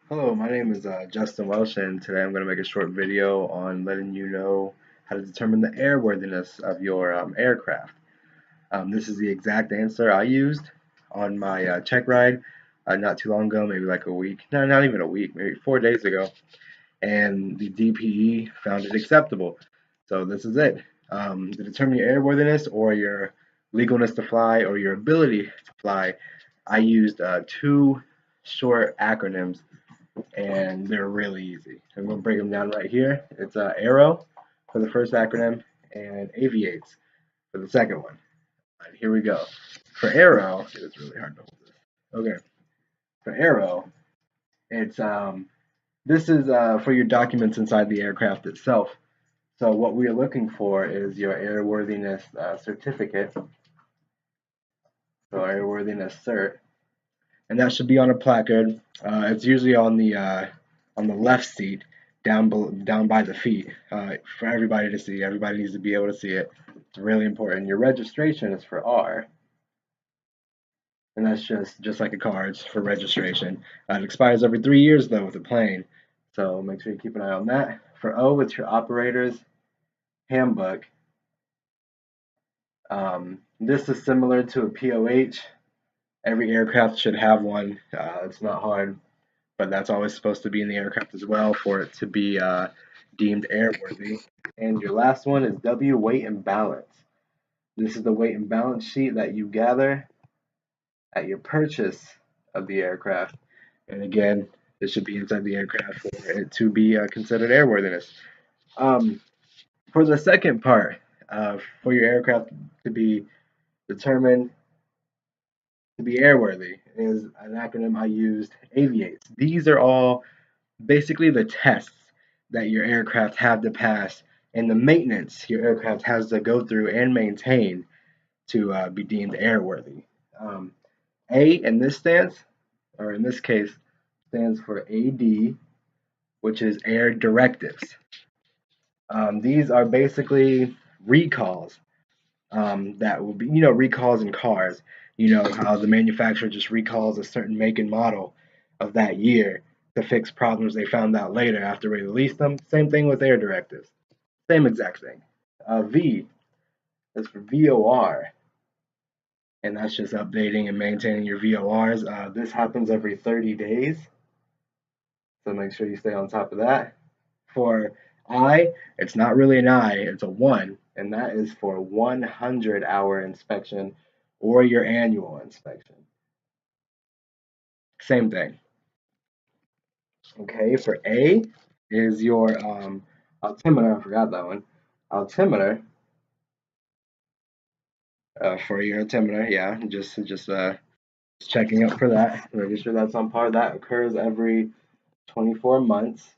Hello, my name is Justin Welsh, and today I'm going to make a short video on letting you know how to determine the airworthiness of your aircraft. This is the exact answer I used on my check ride not too long ago, maybe like a week, no, not even a week, maybe 4 days ago, and the DPE found it acceptable. So this is it. To determine your airworthiness or your legalness to fly or your ability to fly, I used two short acronyms and they're really easy. I'm going to break them down right here. It's Aero for the first acronym and Aviates for the second one. All right, here we go. For Aero, it's really hard to hold this. Okay, for Aero, it's this is for your documents inside the aircraft itself. So what we are looking for is your airworthiness certificate, so airworthiness cert, and that should be on a placard. It's usually on the left seat, down by the feet, for everybody to see. Everybody needs to be able to see it. It's really important. Your registration is for R, and that's just like a car. It's for registration. It expires every 3 years though with a plane, so make sure you keep an eye on that. For O, it's your operator's handbook. This is similar to a POH. Every aircraft should have one. It's not hard, but that's always supposed to be in the aircraft as well for it to be deemed airworthy. And your last one is W, weight and balance. This is the weight and balance sheet that you gather at your purchase of the aircraft. And again, it should be inside the aircraft for it to be considered airworthiness. Um, for the second part, for your aircraft to be determined to be airworthy, is an acronym I used, Aviates. These are all basically the tests that your aircraft have to pass and the maintenance your aircraft has to go through and maintain to be deemed airworthy. Um, A in this stance, or in this case, stands for AD, which is air directives. These are basically recalls that will be, recalls in cars. You know how the manufacturer just recalls a certain make and model of that year to fix problems they found out later after they released them. Same thing with air directives. Same exact thing. V is for VOR, and that's just updating and maintaining your VORs. This happens every 30 days, so make sure you stay on top of that. For I, it's not really an I, it's a 1, and that is for 100-hour inspection or your annual inspection. Same thing. Okay, for A is your altimeter. I forgot that one. Altimeter for your altimeter. Yeah, just checking up for that. Making sure that's on par. That occurs every 24 months.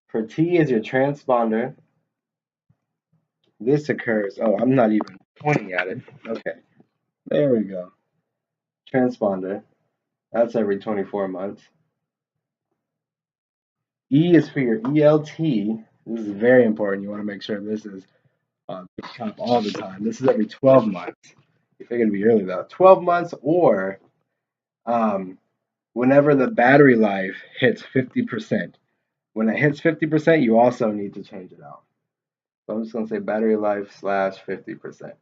For T is your transponder. This occurs. Oh, I'm not even pointing at it. Okay, there we go. Transponder. That's every 24 months. E is for your ELT. This is very important. You want to make sure this is top all the time. This is every 12 months. If you're going to be early though, 12 months or um, whenever the battery life hits 50%. When it hits 50%, you also need to change it out. So I'm just going to say battery life slash 50%.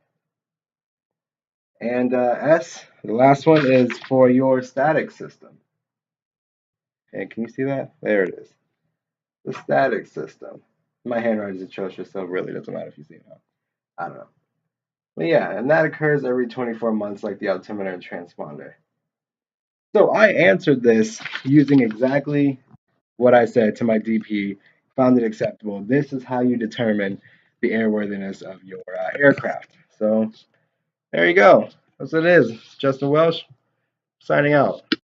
And S, the last one is for your static system. Okay, can you see that? There it is. The static system. My handwriting is atrocious, so it really doesn't matter if you see it now. I don't know. But yeah, and that occurs every 24 months like the altimeter and transponder. So I answered this using exactly what I said to my DP, found it acceptable. This is how you determine the airworthiness of your aircraft. So there you go. That's what it is. Justin Welsh signing out.